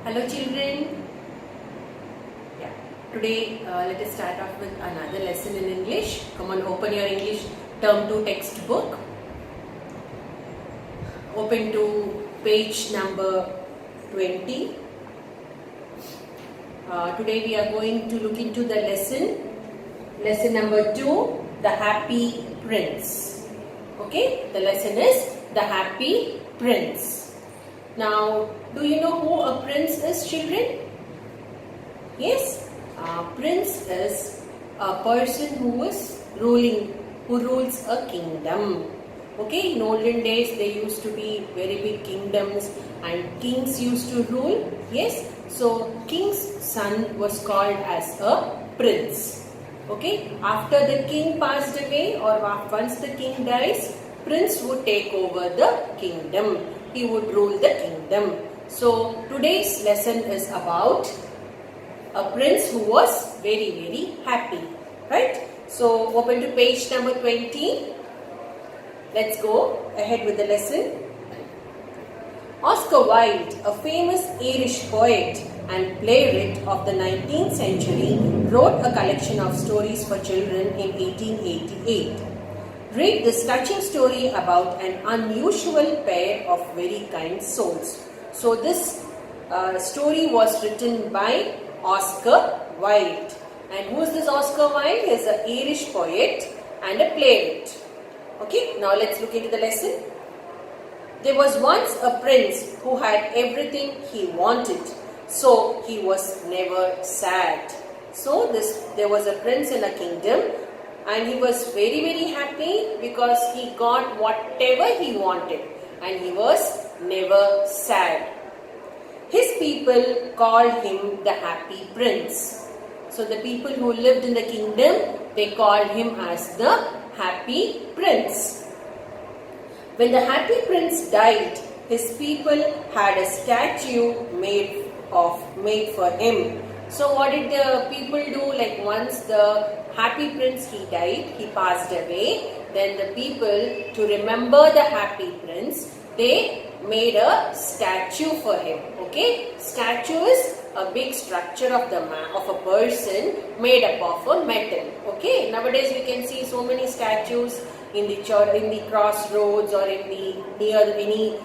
Hello children. Yeah. Today let us start off with another lesson in English. Come on, open your English term 2 textbook. Open to page number 20. Today we are going to look into the lesson number 2, the Happy Prince. Okay, the lesson is the Happy Prince. Now, do you know who a prince is, children? Yes, a prince is a person who rules a kingdom. Okay, in olden days there used to be very big kingdoms and kings used to rule. Yes, so king's son was called as a prince. Okay, after the king passed away or once the king dies, prince would take over the kingdom. He would rule the kingdom. So today's lesson is about a prince who was very happy. Right? So open to page number 20. Let's go ahead with the lesson. Oscar Wilde, a famous Irish poet and playwright of the 19th century, wrote a collection of stories for children in 1888. Read this touching story about an unusual pair of very kind souls. So this story was written by Oscar Wilde. And who is this Oscar Wilde? He is an Irish poet and a playwright. Okay, now let's look into the lesson. There was once a prince who had everything he wanted, so he was never sad. So there was a prince in a kingdom, and he was very happy because he got whatever he wanted, and he was never sad. His people called him the Happy Prince. So the people who lived in the kingdom, they called him as the Happy Prince. When the Happy Prince died, his people had a statue made for him. So what did the people do? Like once the Happy Prince he died, he passed away, then the people, to remember the Happy Prince, they made a statue for him. Okay, statue is a big structure of a person made up of a metal. Okay, nowadays we can see so many statues in the church, in the crossroads, or in the near any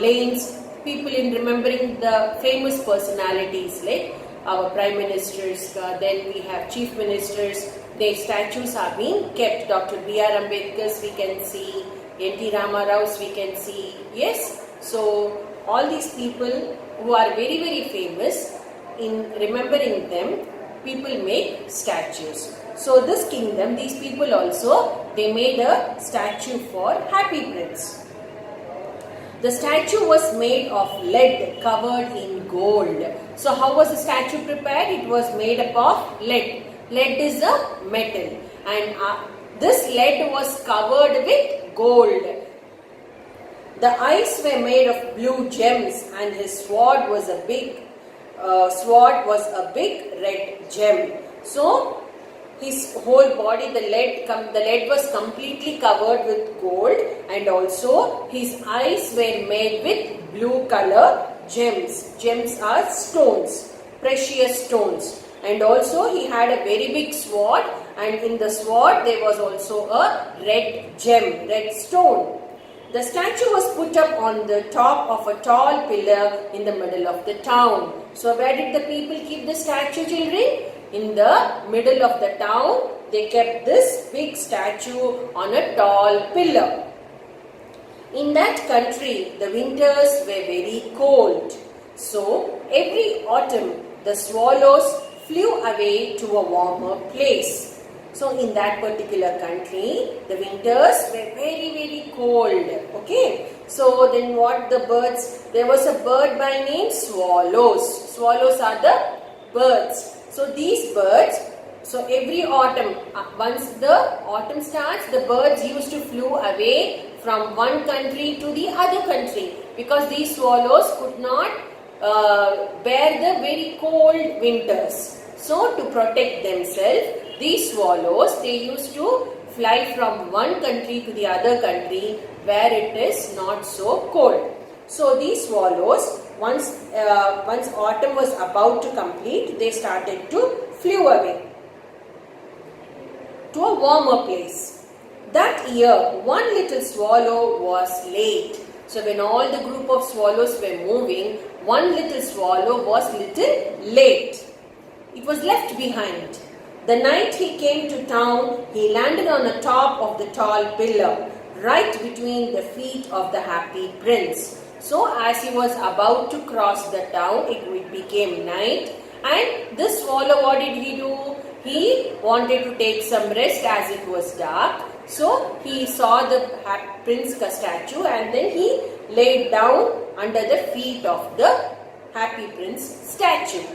lanes. People in remembering the famous personalities like our prime ministers, then we have chief ministers. Their statues are being kept. Dr. B.R. Ambedkar's we can see, N.T. Rama Rao's we can see. Yes, so all these people who are very famous, in remembering them, people make statues. So this kingdom, these people also, they made a statue for Happy Prince. The statue was made of lead covered in gold. So how was the statue prepared? It was made up of lead. Lead is a metal, and this lead was covered with gold. The eyes were made of blue gems, and his sword was a big red gem. So his whole body, the lead was completely covered with gold, and also his eyes were made with blue color gems. Gems are stones, precious stones. And also he had a very big sword, and in the sword there was also a red gem, red stone. The statue was put up on the top of a tall pillar in the middle of the town. So where did the people keep the statue, children? In the middle of the town, they kept this big statue on a tall pillar. In that country, the winters were very cold. So every autumn, the swallows flew away to a warmer place. So in that particular country, the winters were very cold. Okay. So then what the birds? There was a bird by name swallows. Swallows are the birds. So these birds, so every autumn, once the autumn starts, the birds used to flew away from one country to the other country, because these swallows could not bear the very cold winters. So to protect themselves, these swallows, they used to fly from one country to the other country where it is not so cold. So these swallows, once autumn was about to complete, they started to flew away to a warmer place. That year, one little swallow was late. So when all the group of swallows were moving, one little swallow was little late. It was left behind. The night he came to town, he landed on the top of the tall pillar, right between the feet of the happy prince. So as he was about to cross the town, it became night, and this swallow, what did he do? He wanted to take some rest as it was dark. So he saw the prince statue, and then he laid down under the feet of the happy prince statue.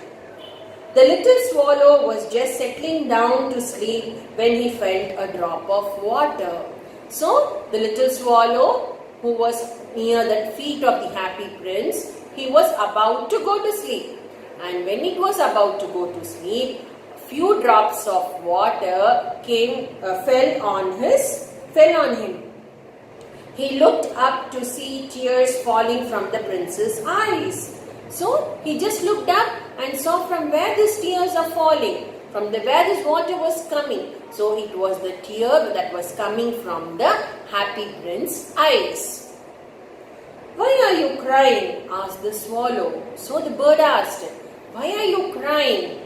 The little swallow was just settling down to sleep when he felt a drop of water. So the little swallow, who was near the feet of the happy prince, he was about to go to sleep. And when it was about to go to sleep, few drops of water fell on him. He looked up to see tears falling from the prince's eyes. So he just looked up and saw from where these tears are falling, from where this water was coming. So it was the tear that was coming from the happy prince's eyes. "Why are you crying?" asked the swallow. So the bird asked, "Why are you crying?"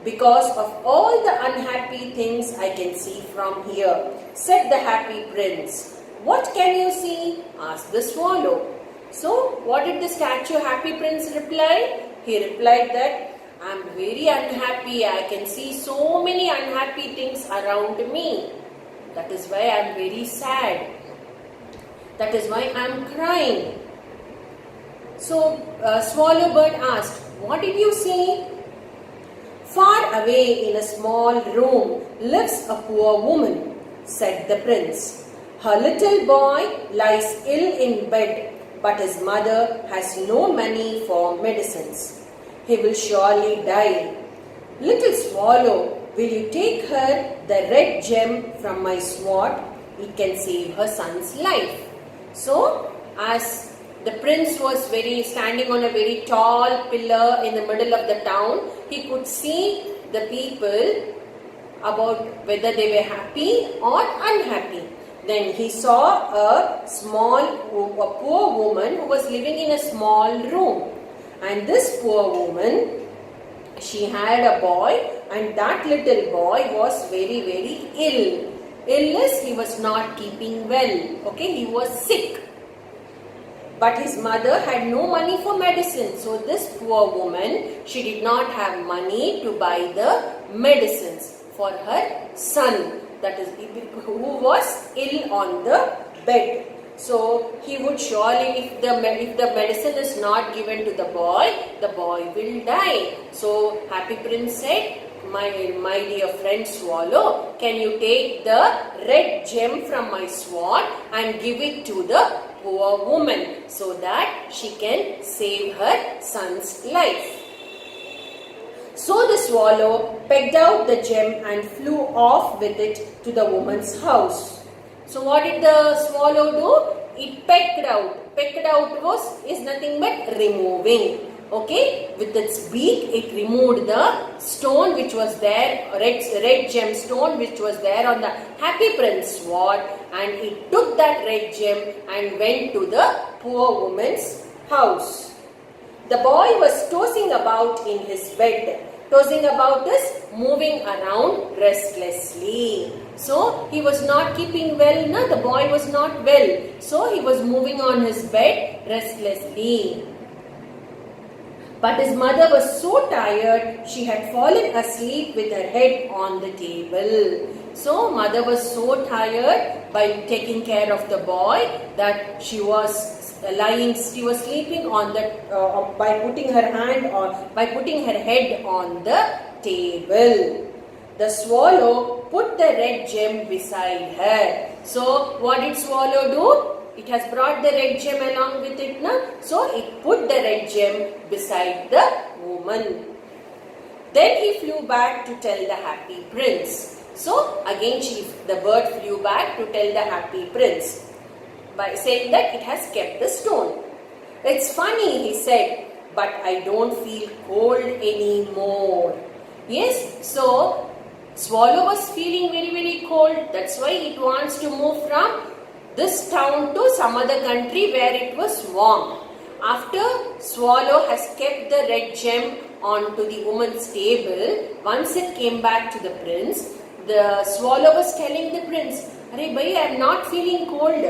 "Because of all the unhappy things I can see from here," said the happy prince. "What can you see?" asked the swallow. So what did the happy prince reply? He replied that, "I'm very unhappy. I can see so many unhappy things around me. That is why I'm very sad. That is why I'm crying." So swallow bird asked, "What did you see?" "Far away in a small room lives a poor woman," said the prince. "Her little boy lies ill in bed, but his mother has no money for medicines. He will surely die. Little swallow, will you take her the red gem from my sword? It can save her son's life." So as the prince was standing on a very tall pillar in the middle of the town, he could see the people about whether they were happy or unhappy. Then he saw a poor woman who was living in a small room. And this poor woman, she had a boy, and that little boy was very, very ill. Illness, he was not keeping well. Okay, he was sick. But his mother had no money for medicine. So this poor woman, she did not have money to buy the medicines for her son, that is, who was ill on the bed. So he would surely, if the medicine is not given to the boy will die. So happy prince said, my dear friend swallow, can you take the red gem from my sword and give it to the poor woman so that she can save her son's life? So the swallow pecked out the gem and flew off with it to the woman's house. So what did the swallow do? It pecked out. Pecked out is nothing but removing. Okay, with its beak it removed the stone which was there, red gem stone which was there on the happy prince sword, and it took that red gem and went to the poor woman's house. The boy was tossing about in his bed. Tossing about is moving around restlessly. So he was not keeping well. No, the boy was not well. So he was moving on his bed restlessly. But his mother was so tired, she had fallen asleep with her head on the table. So mother was so tired by taking care of the boy that she was sleeping on the by putting her head on the table. The swallow put the red gem beside her. So what did swallow do? It has brought the red gem along with it, na? So it put the red gem beside the woman. Then he flew back to tell the happy prince. So again the bird flew back to tell the happy prince by saying that it has kept the stone. It's funny, he said, but I don't feel cold anymore. Yes, so swallow was feeling very, very cold. That's why it wants to move from this town to some other country where it was warm. After swallow has kept the red gem onto the woman's table, once it came back to the prince, the swallow was telling the prince, "Arey bhai, I am not feeling cold.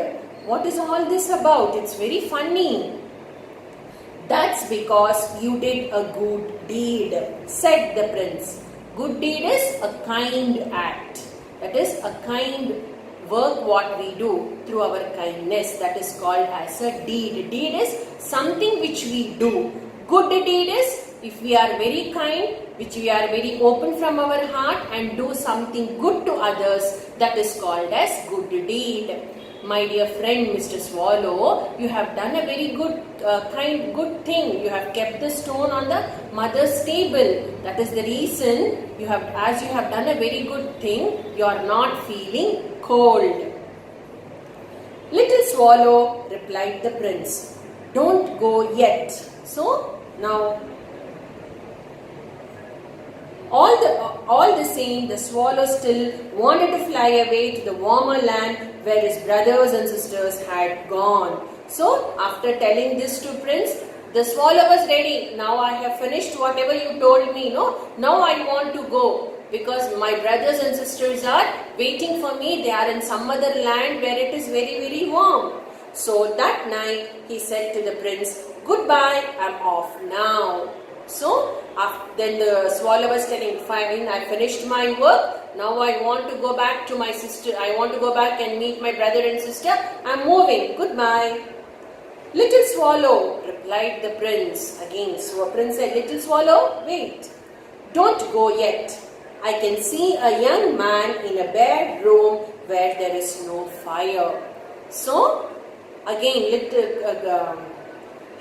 What is all this about? It's very funny." "That's because you did a good deed," said the prince. Good deed is a kind act. That is a kind work what we do through our kindness. That is called as a deed. Deed is something which we do. Good deed is if we are very kind, which we are very open from our heart and do something good to others, that is called as good deed. My dear friend, Mr. Swallow, you have done a very good thing. You have kept the stone on the mother's table. That is the reason as you have done a very good thing, you are not feeling cold. Little Swallow, replied the prince, don't go yet. So now all the same, the swallow still wanted to fly away to the warmer land where his brothers and sisters had gone. So after telling this to prince, the swallow was ready. Now I have finished whatever you told me. No, now I want to go because my brothers and sisters are waiting for me. They are in some other land where it is very, very warm. So that night he said to the prince, "Goodbye, I'm off now." So then the swallow was telling, "Fine, I finished my work. Now I want to go back to my sister. I want to go back and meet my brother and sister. I'm moving. Goodbye." "Little swallow," replied the prince. Again, so a prince said, "Little swallow, wait. Don't go yet. I can see a young man in a bare room where there is no fire." So again,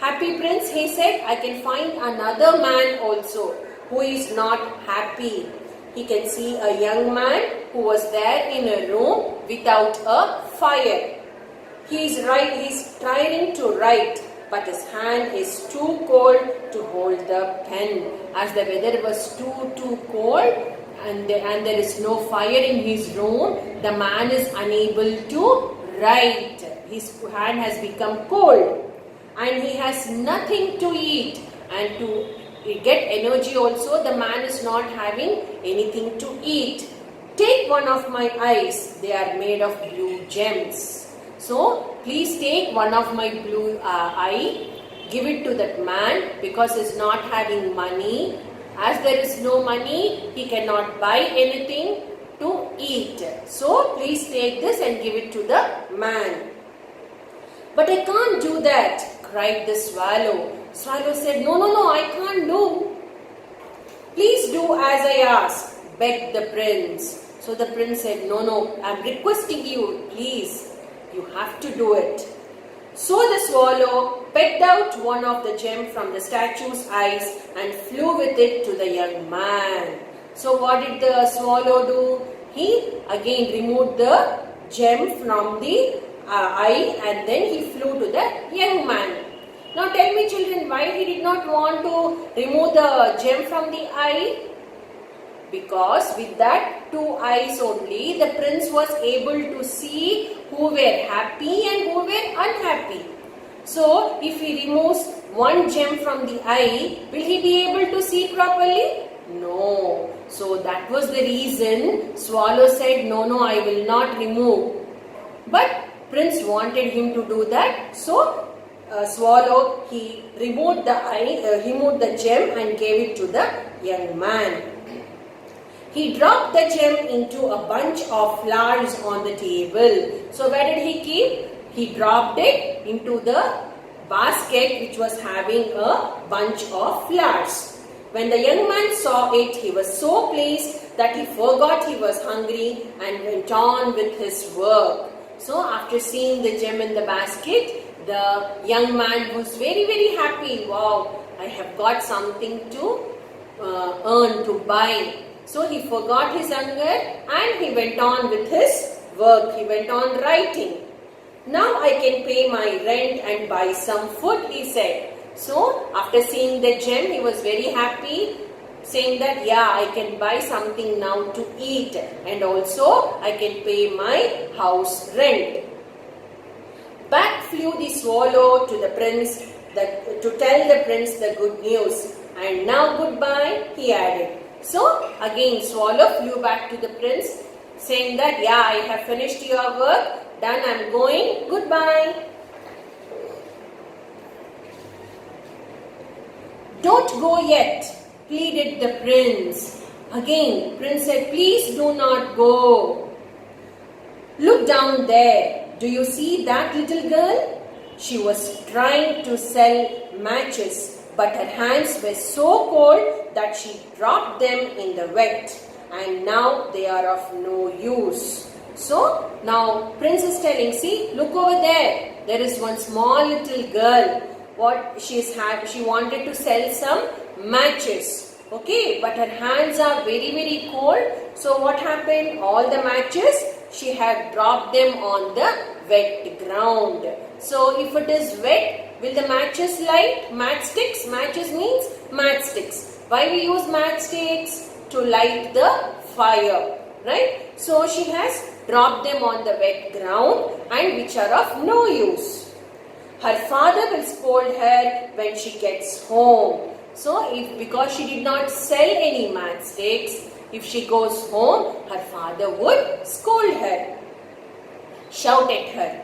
happy prince, he said, "I can find another man also who is not happy." He can see a young man who was there in a room without a fire. He's trying to write, but his hand is too cold to hold the pen. As the weather was too cold and there is no fire in his room, the man is unable to write. His hand has become cold. And he has nothing to eat, and to get energy also, the man is not having anything to eat. "Take one of my eyes, they are made of blue gems. So please take one of my blue eye, give it to that man because he is not having money. As there is no money, he cannot buy anything to eat. So please take this and give it to the man." "But I can't do that," cried the swallow. Swallow said, No, I can't do. "Please do as I ask," begged the prince. So the prince said, No, I'm requesting you, please, you have to do it. So the swallow pecked out one of the gem from the statue's eyes and flew with it to the young man. So what did the swallow do? He again removed the gem from the eye and then he flew to the young man. Now tell me children, why he did not want to remove the gem from the eye? Because with that two eyes only, the prince was able to see who were happy and who were unhappy. So if he removes one gem from the eye, will he be able to see properly? No. So that was the reason swallow said, No, I will not remove. But prince wanted him to do that. So swallow, he removed the gem and gave it to the young man. He dropped the gem into a bunch of flowers on the table. So where did he keep? He dropped it into the basket which was having a bunch of flowers. When the young man saw it, he was so pleased that he forgot he was hungry and went on with his work. So after seeing the gem in the basket, the young man was very, very happy. Wow, I have got something to earn, to buy. So he forgot his hunger and he went on with his work. He went on writing. Now I can pay my rent and buy some food, he said. So after seeing the gem, he was very happy, saying that yeah, I can buy something now to eat, and also I can pay my house rent. Back flew the swallow to the prince to tell the prince the good news. And now goodbye, he added. So again swallow flew back to the prince, saying that yeah, I have finished your work, done, I am going, goodbye. Don't go yet, pleaded the prince. Again, prince said, please do not go. Look down there. Do you see that little girl? She was trying to sell matches, but her hands were so cold that she dropped them in the wet, and now they are of no use. So now prince is telling, see, look over there. There is one small little girl. What she wanted to sell some matches. Okay, but her hands are very, very cold. So what happened? All the matches, she had dropped them on the wet ground. So if it is wet, will the matches light? Matchsticks. Matches means matchsticks. Why we use matchsticks? To light the fire. Right? So she has dropped them on the wet ground, and which are of no use. Her father will scold her when she gets home. So because she did not sell any matchsticks, if she goes home, her father would scold her, shout at her.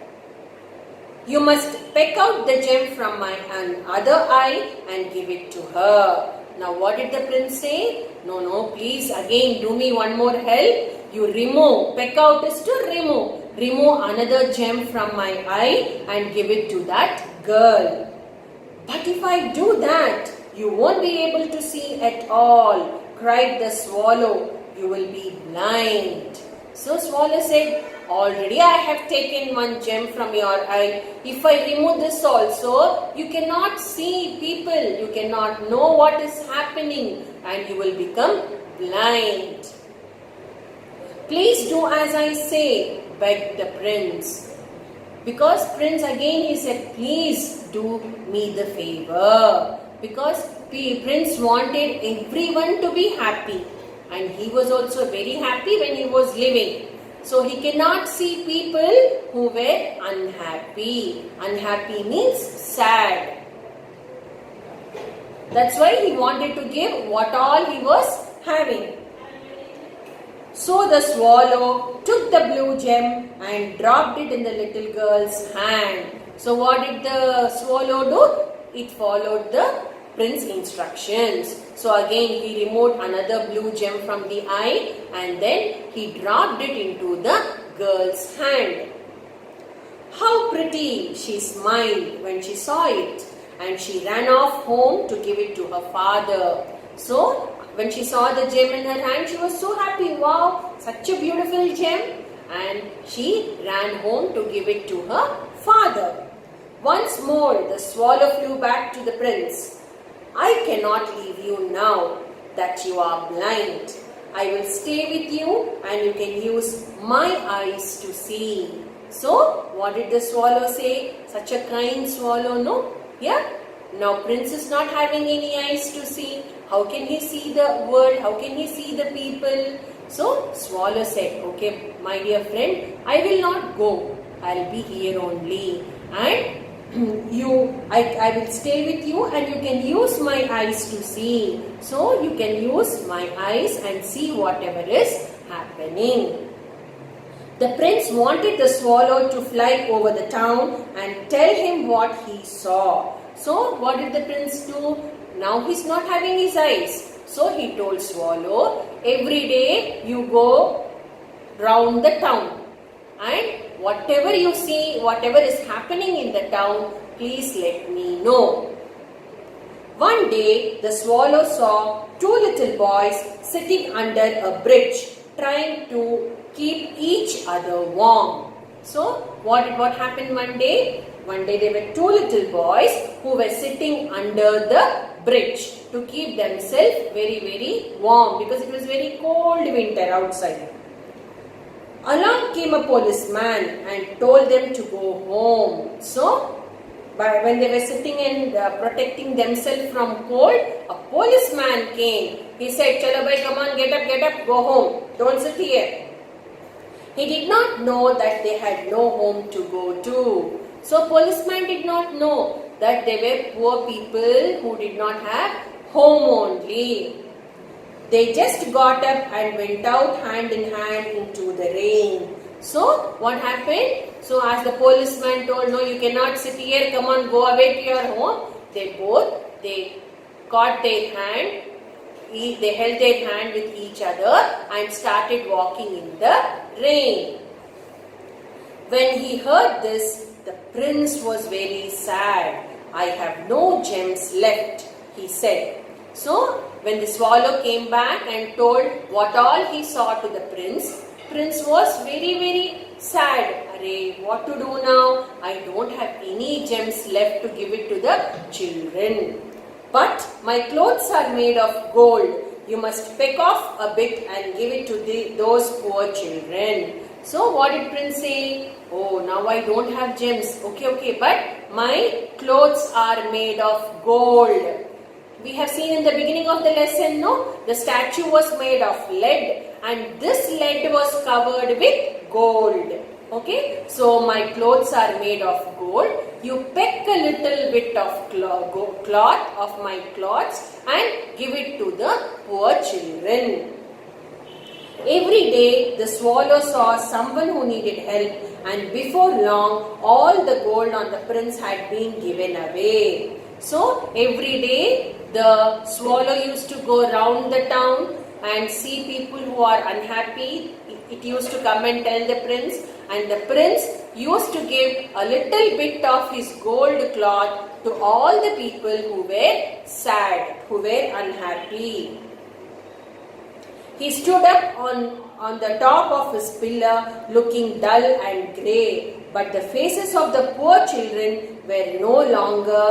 You must peck out the gem from my other eye and give it to her. Now what did the prince say? No, please again do me one more help. You remove, peck out is to remove. Remove another gem from my eye and give it to that girl. But if I do that, you won't be able to see at all, cried the swallow. You will be blind. So swallow said, already I have taken one gem from your eye. If I remove this also, you cannot see people. You cannot know what is happening, and you will become blind. Please do as I say, begged the prince. Because prince again he said, please do me the favor. Because prince wanted everyone to be happy. And he was also very happy when he was living. So he cannot see people who were unhappy. Unhappy means sad. That's why he wanted to give what all he was having. So the swallow took the blue gem and dropped it in the little girl's hand. So what did the swallow do? It followed the prince's instructions. So again he removed another blue gem from the eye, and then he dropped it into the girl's hand. How pretty, she smiled when she saw it, and she ran off home to give it to her father. So when she saw the gem in her hand, she was so happy. Wow, such a beautiful gem. And she ran home to give it to her father. Once more, the swallow flew back to the prince. I cannot leave you now that you are blind. I will stay with you, and you can use my eyes to see. So, what did the swallow say? Such a kind swallow, no? Yeah? Now, prince is not having any eyes to see. How can he see the world? How can he see the people? So, swallow said, okay, my dear friend, I will not go. I'll be here only. And I will stay with you, and you can use my eyes to see. So, you can use my eyes and see whatever is happening. The prince wanted the swallow to fly over the town and tell him what he saw. So, what did the prince do? Now he is not having his eyes. So, he told swallow, every day you go round the town, and whatever you see, whatever is happening in the town, please let me know. One day, the swallow saw two little boys sitting under a bridge, trying to keep each other warm. So, what happened one day? One day there were two little boys who were sitting under the bridge to keep themselves very, very warm, because it was very cold winter outside. Along came a policeman and told them to go home. So, when they were sitting and protecting themselves from cold, a policeman came. He said, "Chalo bhai, come on, get up, go home. Don't sit here." He did not know that they had no home to go to. So, policeman did not know that they were poor people who did not have home only. They just got up and went out hand in hand into the rain. So, what happened? So, as the policeman told, "No, you cannot sit here, come on, go away to your home." They caught their hand, they held their hand with each other and started walking in the rain. When he heard this, the prince was very sad. "I have no gems left," he said. So, when the swallow came back and told what all he saw to the prince was very, very sad. "Arey, what to do now? I don't have any gems left to give it to the children. But my clothes are made of gold. You must pick off a bit and give it to those poor children." So what did prince say? "Oh, now I don't have gems. Okay, but my clothes are made of gold." We have seen in the beginning of the lesson, no? The statue was made of lead and this lead was covered with gold. Okay, so my clothes are made of gold. You pick a little bit of cloth of my clothes and give it to the poor children. Every day the swallow saw someone who needed help, and before long all the gold on the prince had been given away. So every day the swallow used to go round the town and see people who are unhappy. It used to come and tell the prince, and the prince used to give a little bit of his gold cloth to all the people who were sad, who were unhappy. He stood up on the top of his pillar looking dull and grey, but the faces of the poor children were no longer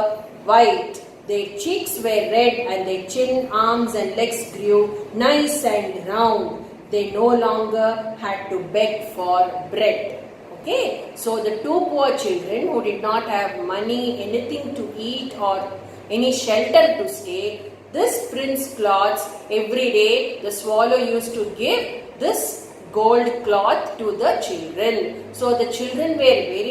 white. Their cheeks were red and their chin, arms and legs grew nice and round. They no longer had to beg for bread. Okay, so the two poor children who did not have money, anything to eat or any shelter to stay, this prince cloths, every day the swallow used to give this gold cloth to the children. So the children were very